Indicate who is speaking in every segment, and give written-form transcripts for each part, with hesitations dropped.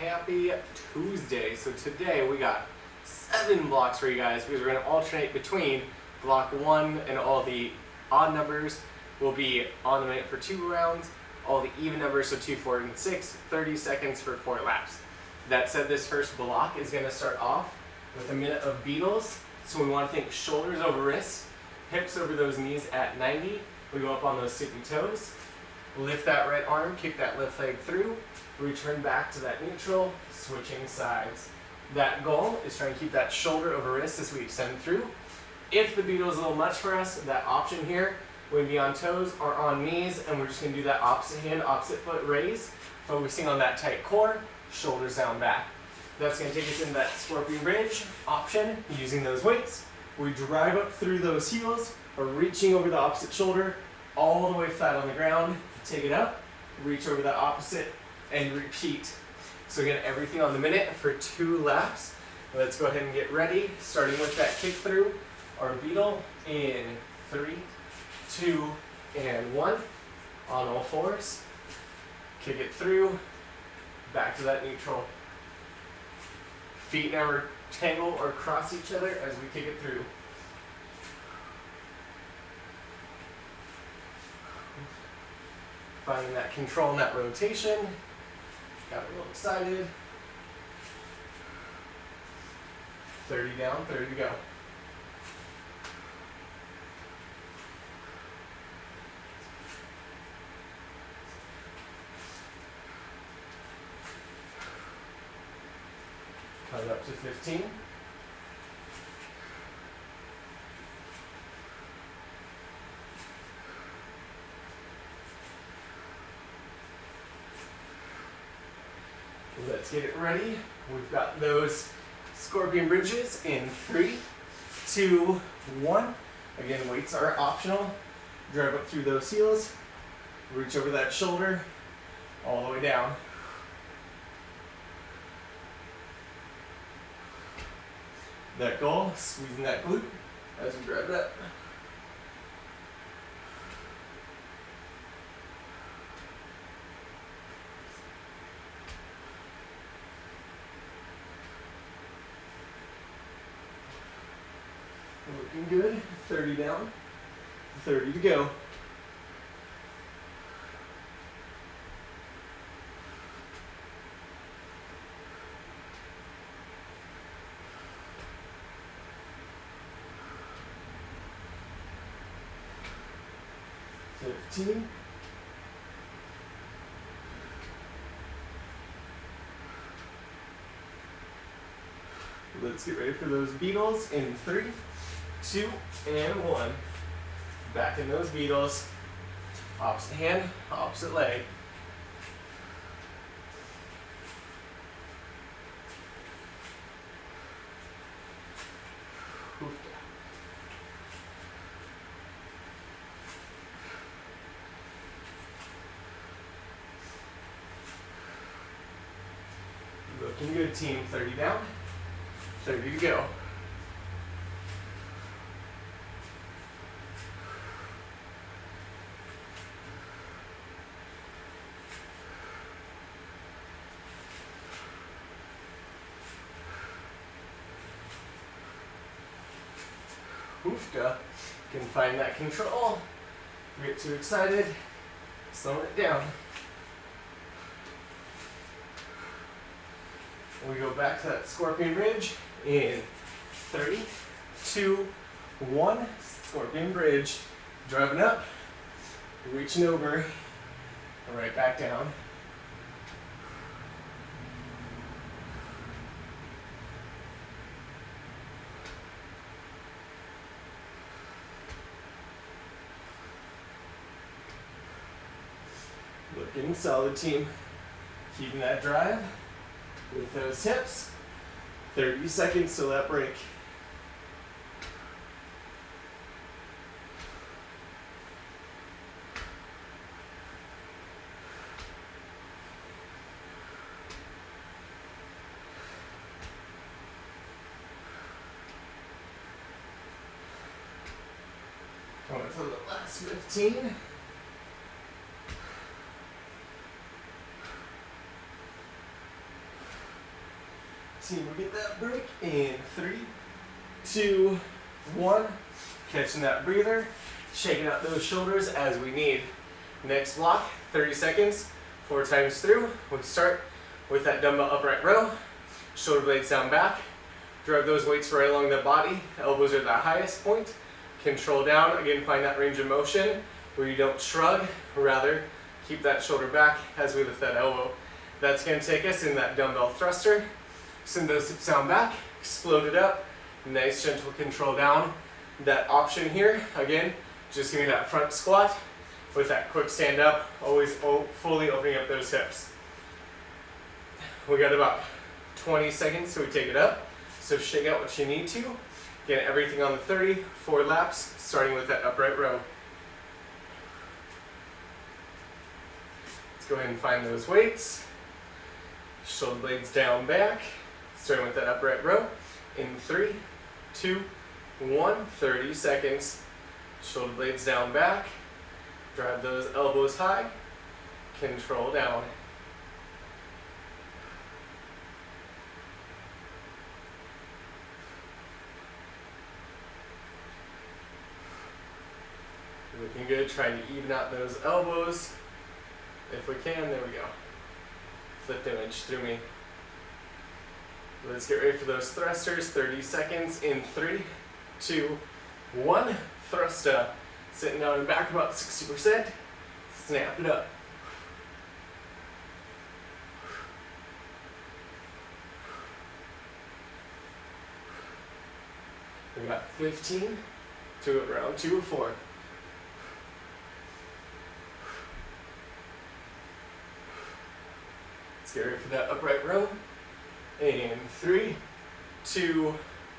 Speaker 1: happy Tuesday. So today we got 7 blocks for you guys because we're going to alternate between block 1 and all the odd numbers will be on the minute for 2 rounds, all the even numbers, so 2, 4, and 6, 30 seconds for 4 laps. That said, this first block is going to start off with a minute of Beetles. So we want to think shoulders over wrists, hips over those knees at 90. We go up on those tippy toes, lift that right arm, kick that left leg through, return back to that neutral, switching sides. That goal is trying to keep that shoulder over wrist as we extend through. If the Beetle is a little much for us, that option here would be on toes or on knees, and we're just going to do that opposite hand, opposite foot raise, focusing on that tight core, shoulders down back. That's going to take us into that scorpion bridge option using those weights. We drive up through those heels, or reaching over the opposite shoulder, all the way flat on the ground. Take it up, reach over the opposite, and repeat. So again, everything on the minute for 2 laps. Let's go ahead and get ready, starting with that kick through our Beetle in 3, 2, and 1. On all fours, kick it through, back to that neutral. Feet never tangle or cross each other as we kick it through. Finding that control in that rotation. Got a little excited. 30 down, 30 to go. Cut it up to 15. Let's get it ready. We've got those scorpion bridges in 3, 2, 1. Again, weights are optional. Drive up through those heels. Reach over that shoulder all the way down. That goal, squeezing that glute as we drive it up. Looking good. 30 down, 30 to go. Let's get ready for those Beetles in 3, 2, and 1. Back in those Beetles. Opposite hand, opposite leg. Looking good, team. 30 down, 30 to go. Oofta. Can find that control. Get too excited, slowing it down. We go back to that scorpion bridge in 3, 2, 1. Scorpion bridge. Driving up, reaching over, right back down. Looking solid, team. Keeping that drive with those hips. 30 seconds till that break. Going for the last 15. Team, we get that break in 3, 2, 1. Catching that breather, shaking out those shoulders as we need. Next block, 30 seconds, 4 times through. We start with that dumbbell upright row, shoulder blades down back, drive those weights right along the body, elbows are at the highest point, control down, again find that range of motion where you don't shrug, rather keep that shoulder back as we lift that elbow. That's going to take us in that dumbbell thruster. Send those hips down back, explode it up, nice gentle control down. That option here, again, just give me that front squat with that quick stand up, always fully opening up those hips. We got about 20 seconds till we take it up, so shake out what you need to. Get everything on the 30, 4 laps, starting with that upright row. Let's go ahead and find those weights. Shoulder blades down back, starting with that upright row. In 3, 2, 1, 30 seconds. Shoulder blades down back, drive those elbows high, control down. Looking good, trying to even out those elbows. If we can, there we go. Flip image through me. Let's get ready for those thrusters, 30 seconds in 3, 2, 1. Thrust up. Sitting down and back about 60%. Snap it up. We got 15 to round 2 of 4. Let's get ready for that upright row. In 3, 2,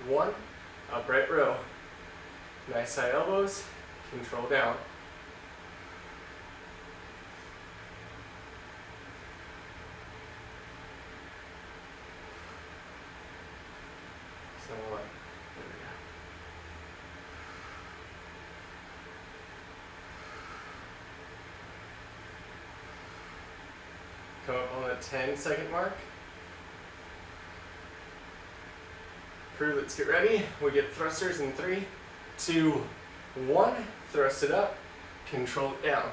Speaker 1: 1. Upright row. Nice high elbows. Control down. So what? There we go. Come up on the 10-second mark. Crew, let's get ready. We get thrusters in 3, 2, 1. Thrust it up. Control it down.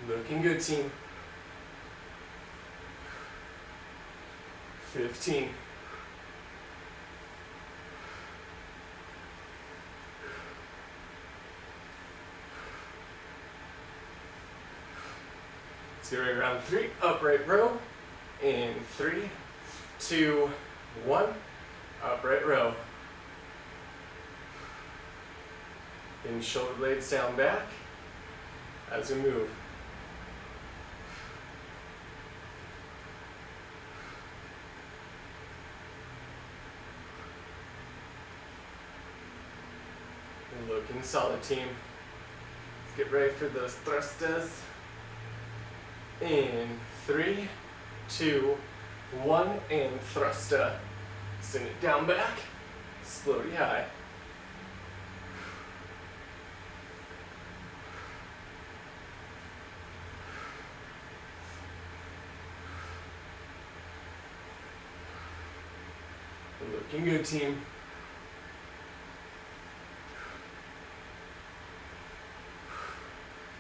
Speaker 1: Looking good, team. 15. Let's get ready, round 3, upright row. In 3, 2, 1. Upright row. And shoulder blades down back as we move. Looking solid, team. Let's get ready for those thrusters. In 3, 2, 1, and thruster. Send it down back, slowly high. Looking good, team.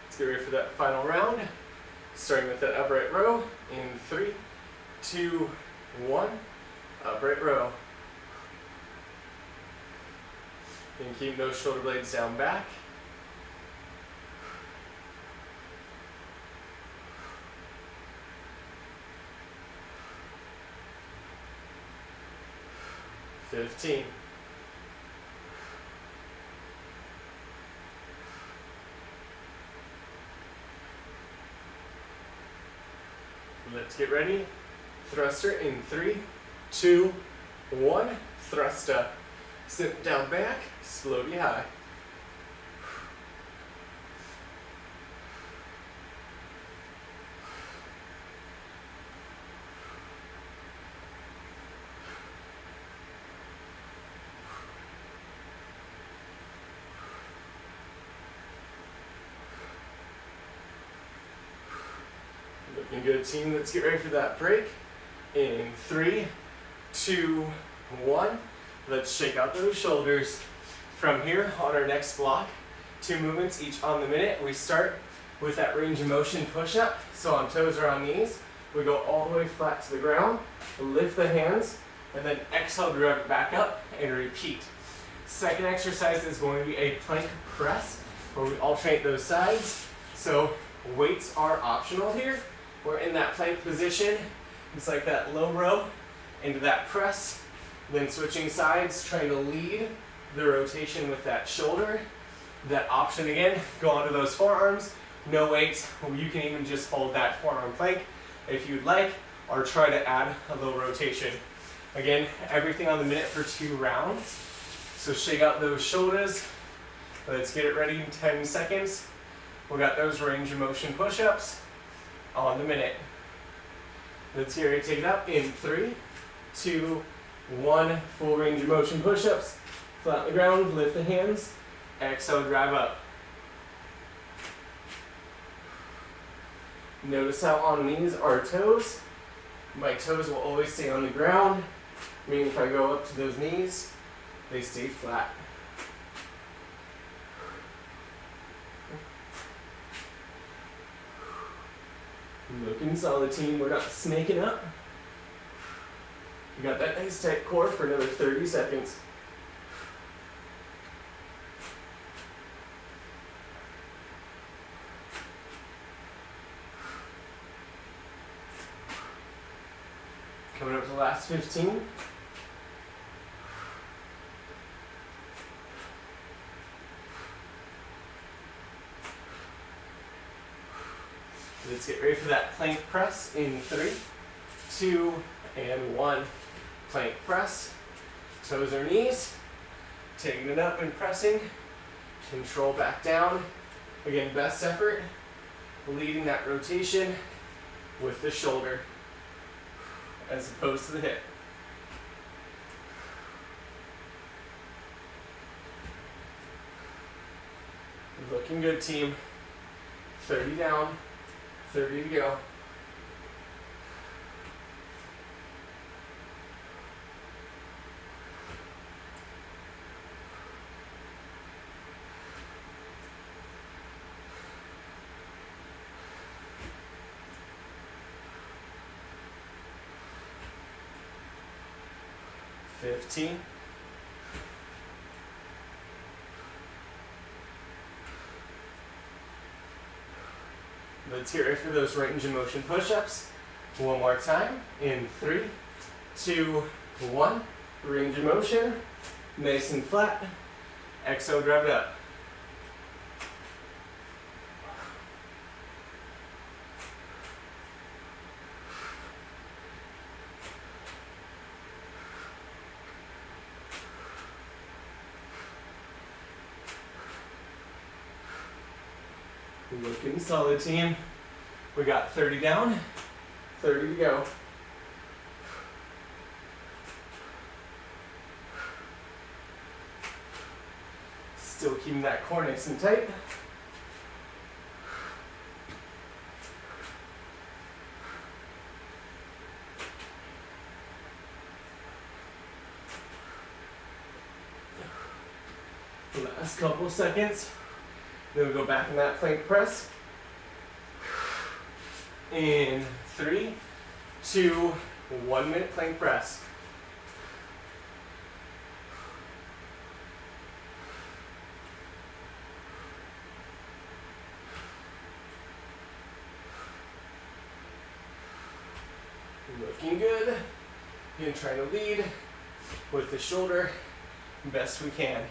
Speaker 1: Let's get ready for that final round. Starting with that upright row in 3, 2, 1. Upright row. And keep those shoulder blades down back. $15. Let's get ready. Thruster in 3, 2, 1. Thrust up. Sit down back, slowly high. Looking good, team. Let's get ready for that break. In 3, 2, 1. Let's shake out those shoulders. From here, on our next block, 2 movements each on the minute. We start with that range of motion push-up. So on toes or on knees, we go all the way flat to the ground, lift the hands, and then exhale, drive it back up, and repeat. Second exercise is going to be a plank press, where we alternate those sides. So weights are optional here. We're in that plank position. It's like that low row into that press, then switching sides, trying to lead the rotation with that shoulder. That option again, go onto those forearms, no weights. You can even just hold that forearm plank if you'd like, or try to add a little rotation. Again, everything on the minute for 2 rounds. So shake out those shoulders. Let's get it ready in 10 seconds. We got those range of motion push-ups on the minute. Let's hear it. Take it up in 3, 2, 1. Full range of motion push-ups. Flat on the ground, lift the hands. Exhale, drive up. Notice how on knees are toes. My toes will always stay on the ground, meaning if I go up to those knees, they stay flat. Looking solid, team. We're not snaking up. You got that nice tight core for another 30 seconds. Coming up to the last 15. Let's get ready for that plank press in 3, 2, and 1. Plank press, toes or knees, taking it up and pressing, control back down. Again, best effort, leading that rotation with the shoulder as opposed to the hip. Looking good, team. 30 down, 30 to go. $15. Let's hear it for those range of motion push-ups. One more time. In 3, 2, 1. Range of motion. Nice and flat. Exhale, drive it up. Looking solid, team. We got 30 down, 30 to go. Still keeping that core nice and tight. Last couple seconds. Then we go back in that plank press. In 3, 2, 1 minute plank press. Looking good. Again, trying to lead with the shoulder best we can.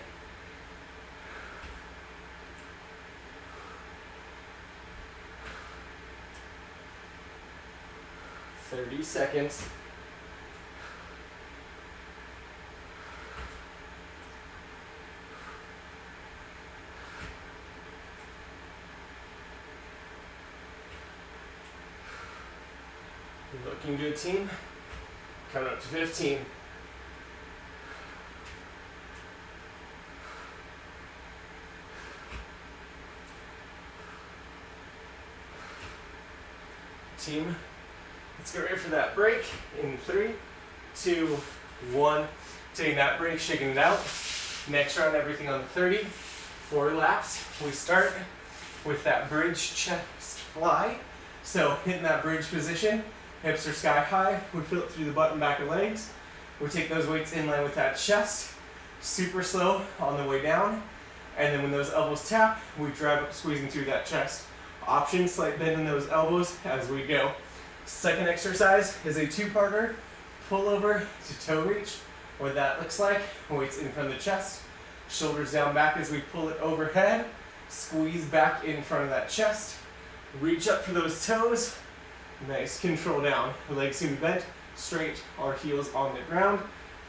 Speaker 1: 30 seconds. Looking good, team. Coming up to 15. Team, let's get ready for that break in 3, 2, 1. Taking that break, shaking it out. Next round, everything on 30. 4 laps. We start with that bridge chest fly. So hitting that bridge position, hips are sky high. We feel it through the butt and back of legs. We take those weights in line with that chest. Super slow on the way down. And then when those elbows tap, we drive up, squeezing through that chest. Option, slight bend in those elbows as we go. Second exercise is a 2-parter, pullover to toe reach. What that looks like, weights in front of the chest, shoulders down back as we pull it overhead, squeeze back in front of that chest, reach up for those toes, nice control down. The legs seem bent, straight, our heels on the ground.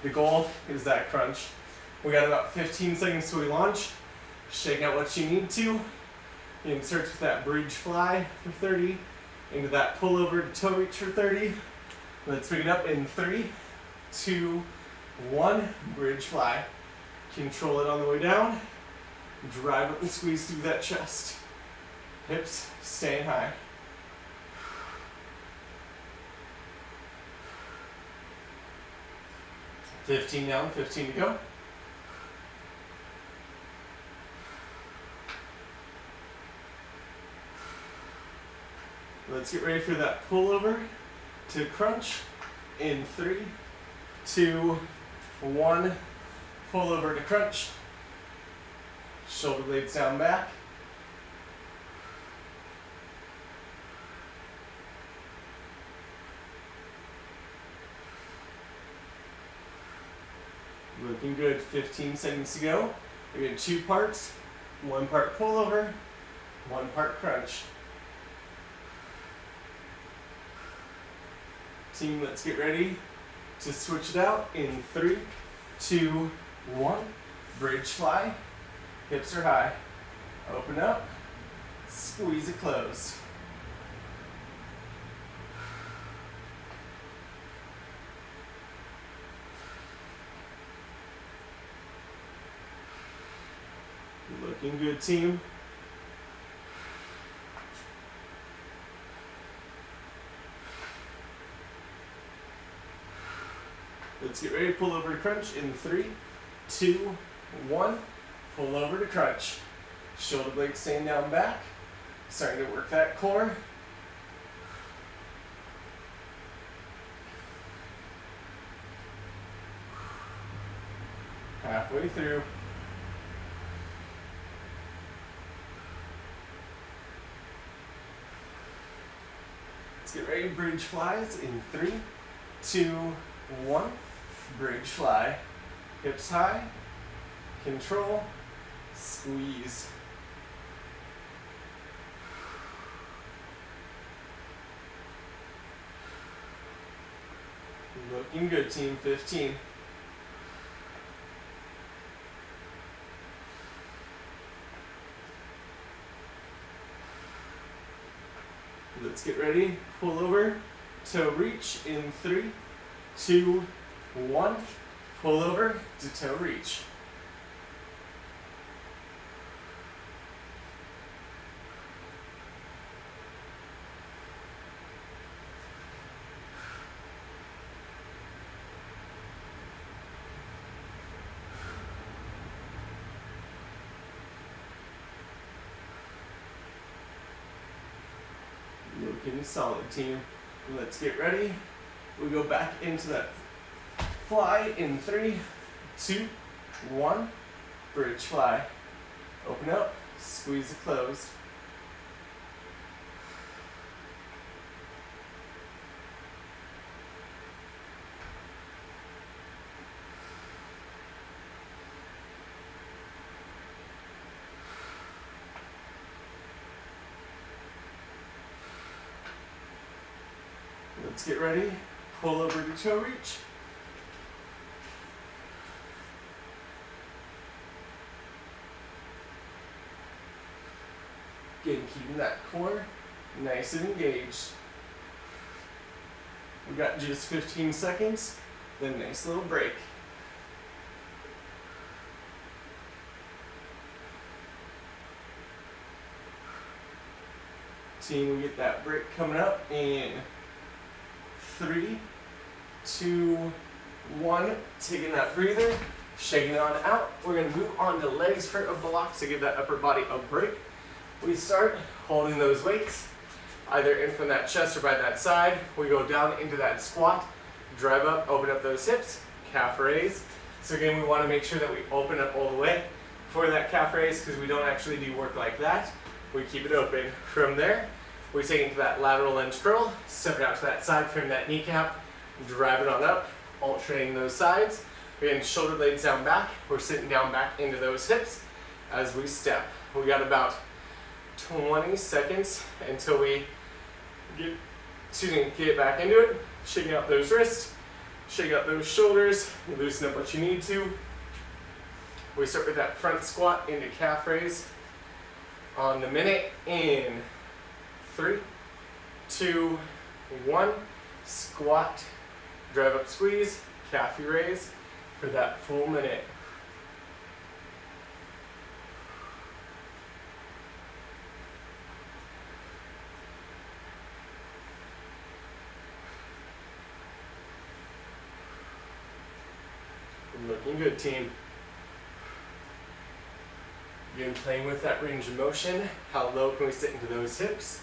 Speaker 1: The goal is that crunch. We got about 15 seconds till we launch. Shake out what you need to. Insert with that bridge fly for 30, into that pullover to toe reach for 30. Let's pick it up in 3, 2, 1, bridge fly. Control it on the way down. Drive up and squeeze through that chest. Hips staying high. $15 down, 15 to go. Let's get ready for that pullover to crunch in 3, 2, 1. Pull over to crunch. Shoulder blades down back. Looking good. 15 seconds to go. We're doing 2 parts. 1 part pullover, 1 part crunch. Team, let's get ready to switch it out in 3, 2, 1. Bridge fly. Hips are high. Open up. Squeeze it closed. Looking good, team. Let's get ready to pull over to crunch in 3, 2, 1. Pull over to crunch. Shoulder blades staying down back. Starting to work that core. Halfway through. Let's get ready to bridge flies in 3, 2, 1. Bridge fly. Hips high. Control. Squeeze. Looking good, team. 15. Let's get ready. Pull over. Toe reach in 3, 2, 1. Pull over to toe reach. Looking solid, team. Let's get ready. We go back into that fly in 3, 2, 1. Bridge fly. Open up, squeeze it closed. Let's get ready. Pull over to toe reach. Again, keeping that core nice and engaged. We got just 15 seconds, then nice little break. Team, we get that break coming up in 3, 2, 1. Taking that breather, shaking it on out. We're going to move on to legs for a block to give that upper body a break. We start holding those weights, either in from that chest or by that side. We go down into that squat, drive up, open up those hips, calf raise. So again, we want to make sure that we open up all the way for that calf raise because we don't actually do work like that. We keep it open. From there, we take into that lateral lunge curl, step it out to that side, frame that kneecap, drive it on up, alternating those sides. Again, shoulder blades down back. We're sitting down back into those hips as we step. We got about 20 seconds until we get back into it. Shaking out those wrists, shake out those shoulders, loosen up what you need to. We start with that front squat into calf raise on the minute in 3, 2, 1. Squat, drive up, squeeze, calf raise for that full minute. Looking good, team. Again, playing with that range of motion. How low can we sit into those hips?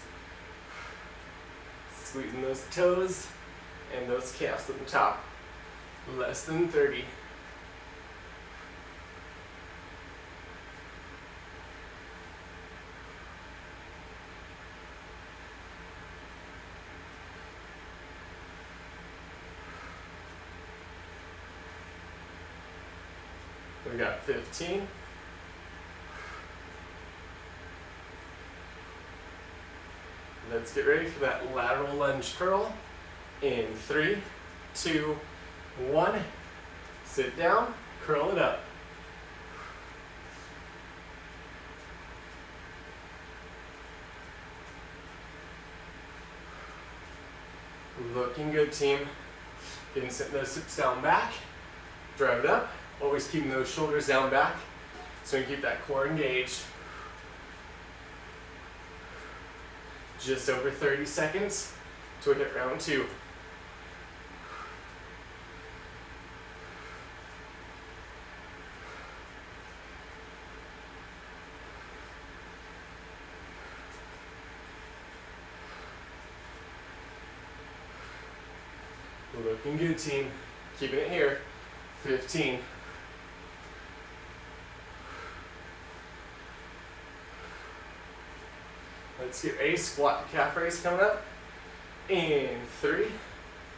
Speaker 1: Squeezing those toes and those calves at the top. Less than 30. We got 15. Let's get ready for that lateral lunge curl in 3, 2, 1. Sit down, curl it up. Looking good, team. Getting sitting those hips down back, drive it up. Always keeping those shoulders down back so you keep that core engaged. Just over 30 seconds till we hit round 2. Looking good, team. Keeping it here. 15. Let's get a squat to calf raise coming up. In 3,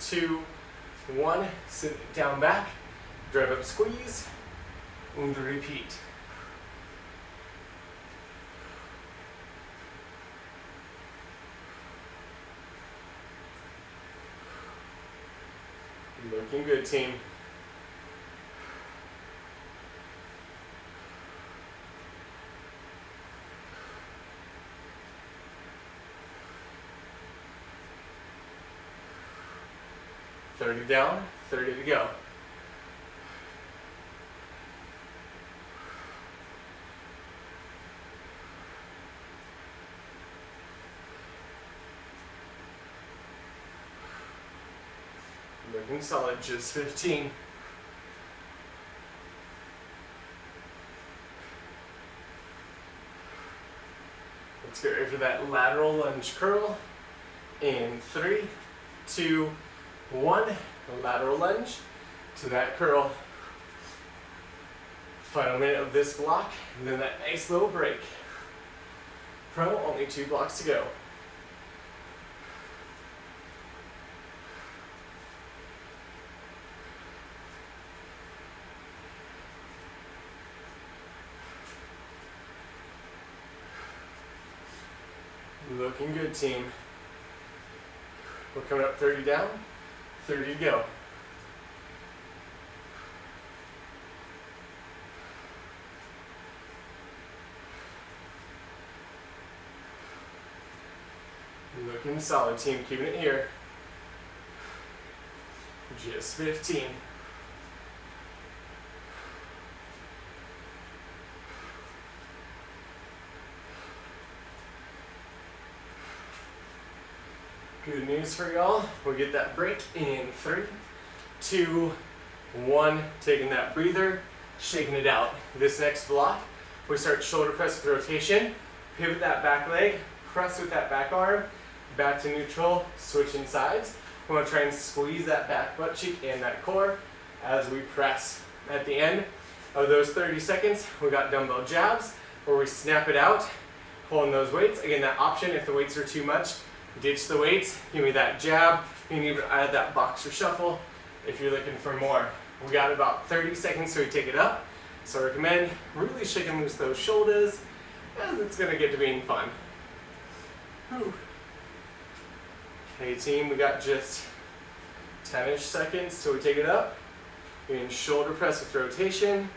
Speaker 1: 2, 1. Sit down back. Drive up, squeeze. And repeat. Looking good, team. $30 down, 30 to go. Looking solid, just 15. Let's get ready for that lateral lunge curl. In 3, 2, 1. Lateral lunge to that curl. Final minute of this block, and then that nice little break. Pro, only 2 blocks to go. Looking good, team. We're coming up 30 down, 30 to go. Looking solid, team. Keeping it here. Just 15. Good news for y'all. We'll get that break in 3, 2, 1. Taking that breather, shaking it out. This next block, we start shoulder press with rotation. Pivot that back leg, press with that back arm, back to neutral, switching sides. We want to try and squeeze that back butt cheek and that core as we press. At the end of those 30 seconds, we got dumbbell jabs where we snap it out, pulling those weights. Again, that option, if the weights are too much, ditch the weights, give me that jab. You can even add that boxer shuffle if you're looking for more. We got about 30 seconds so we take it up. So I recommend really shaking loose those shoulders as it's gonna get to being fun. Whew. Okay team, we got just 10-ish seconds till we take it up. You're in shoulder press with rotation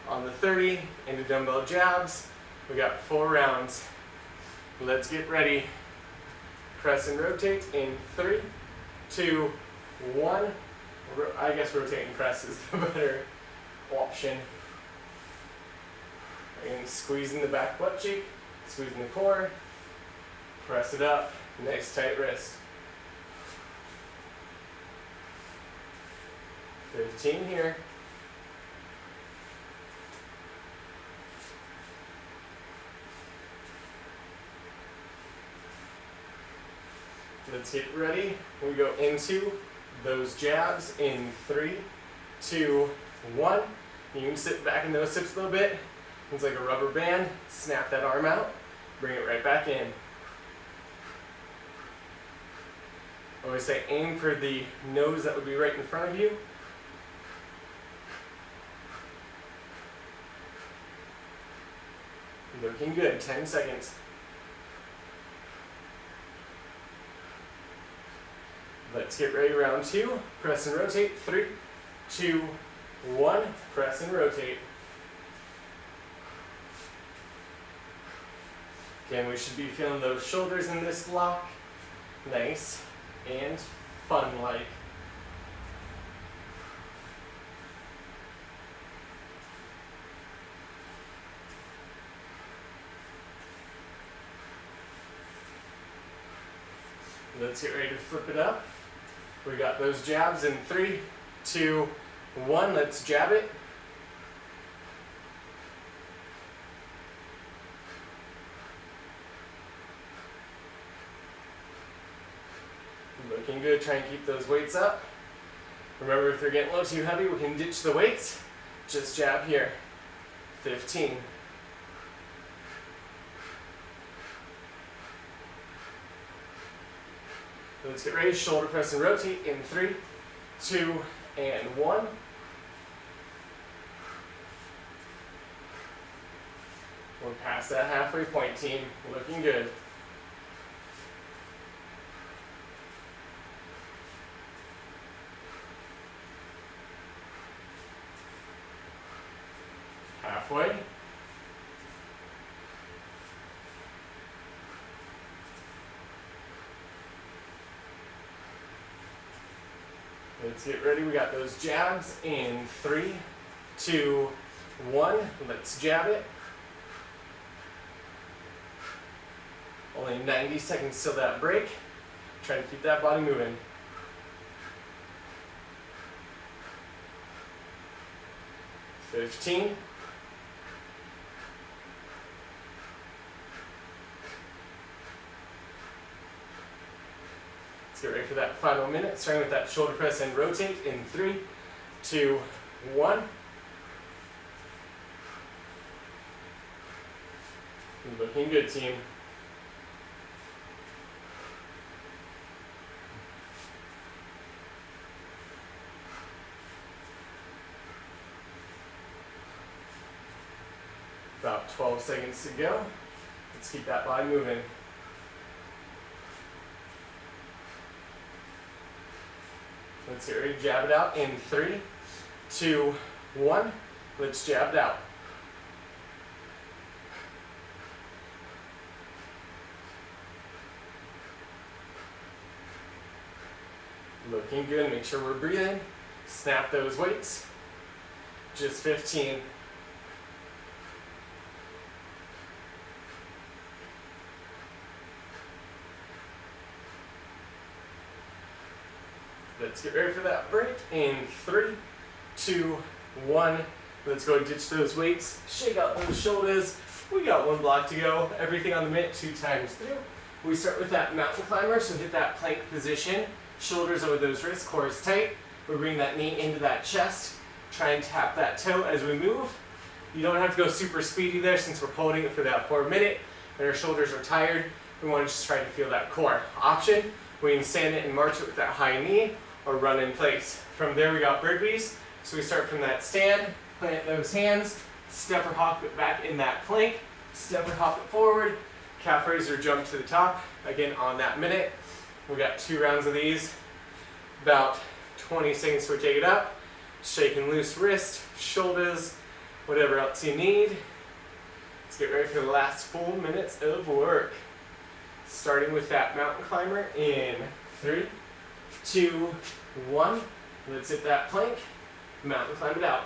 Speaker 1: on the 30 into dumbbell jabs. We got 4 rounds. Let's get ready. Press and rotate in 3, 2, 1. I guess rotate and press is the better option. And squeezing the back butt cheek, squeezing the core, press it up, nice tight wrist. 15 here. Let's get ready. We go into those jabs in 3, 2, 1. You can sit back in those hips a little bit. It's like a rubber band. Snap that arm out. Bring it right back in. I always say aim for the nose that would be right in front of you. Looking good. 10 seconds. Let's get ready, round 2. Press and rotate. 3, 2, 1. Press and rotate. Again, we should be feeling those shoulders in this block. Nice and fun-like. Let's get ready to flip it up. We got those jabs in 3, 2, 1. Let's jab it. Looking good. Try and keep those weights up. Remember, if they're getting a little too heavy, we can ditch the weights. Just jab here. 15. Let's get ready, shoulder press and rotate in 3, 2, and 1. We're past that halfway point, team. Looking good. Halfway. Let's get ready. We got those jabs in 3, 2, 1. Let's jab it. Only 90 seconds till that break. Try to keep that body moving. 15. Get ready for that final minute, starting with that shoulder press and rotate in 3, 2, 1. Looking good, team. About 12 seconds to go. Let's keep that body moving. Let's get ready to jab it out in 3, 2, 1. Let's jab it out. Looking good. Make sure we're breathing. Snap those weights. Just 15. Let's get ready for that break in 3, 2, 1. Let's go ditch those weights, shake out those shoulders. We got 1 block to go. Everything on the minute, 2 times through. We start with that mountain climber, so hit that plank position. Shoulders over those wrists, core is tight. We bring that knee into that chest. Try and tap that toe as we move. You don't have to go super speedy there since we're holding it for that 4 minute and our shoulders are tired. We want to just try to feel that core. Option, we can stand it and march it with that high knee or run in place. From there we got burpees. So we start from that stand, plant those hands, step or hop it back in that plank, step or hop it forward, calf raise or jump to the top. Again on that minute. We got 2 rounds of these, about 20 seconds to take it up. Shake and loose wrist, shoulders, whatever else you need. Let's get ready for the last 4 minutes of work. Starting with that mountain climber in 3, 2, 1. Let's hit that plank, mountain climb it out.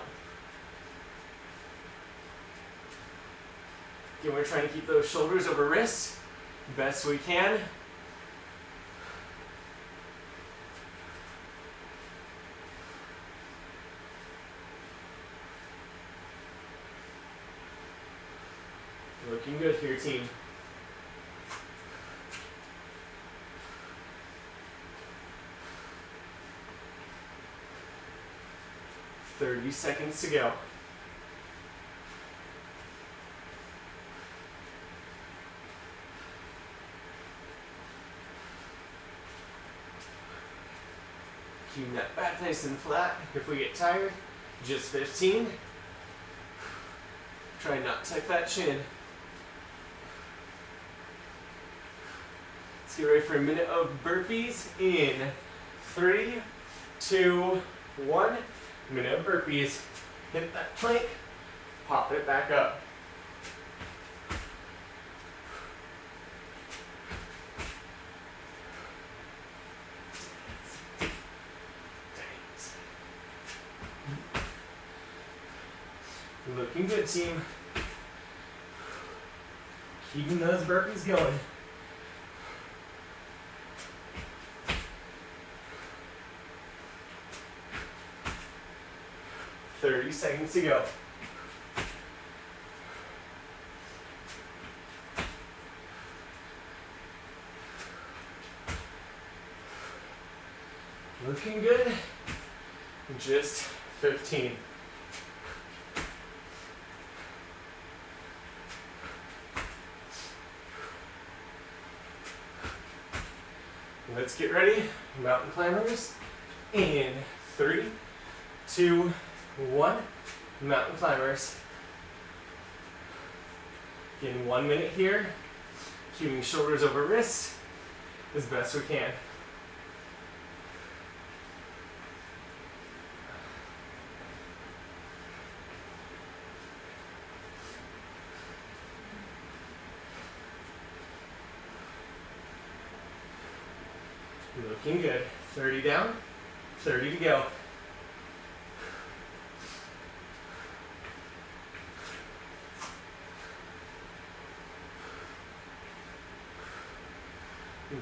Speaker 1: Again, we're trying to keep those shoulders over wrists best we can. Looking good here, team. "30 seconds to go. Keep that back nice and flat. If we get tired, just 15. Try not to tuck that chin. Let's get ready for a minute of burpees in 3, 2, 1. Minute of burpees. Hit that plank, pop it back up. Looking good, team. Keeping those burpees going. "30 seconds to go. Looking good. Just 15. Let's get ready. Mountain climbers in 3, 2, 1. Mountain climbers. Again, 1 minute here. Keeping shoulders over wrists as best we can. Looking good. 30 down, 30 to go.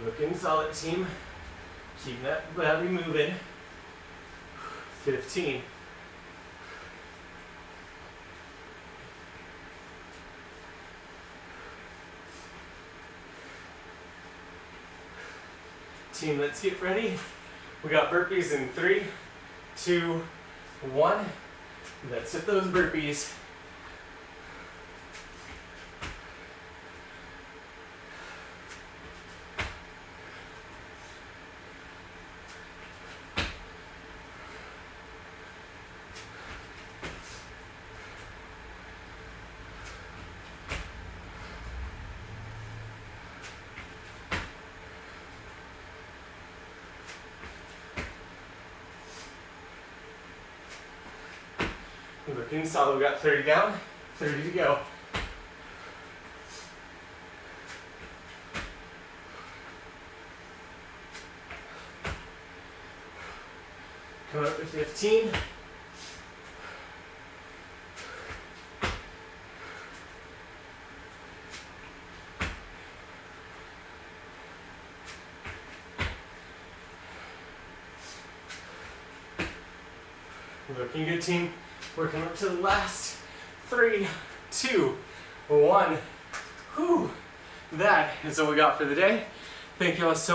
Speaker 1: Looking solid, team. Keep that body moving. 15. Team, let's get ready. We got burpees in 3, 2, 1. Let's hit those burpees. Looking solid. We got 30 down, 30 to go. Come up to 15. Looking good, team. Working up to the last 3, 2, 1. Whew. That is all we got for the day. Thank you all so much.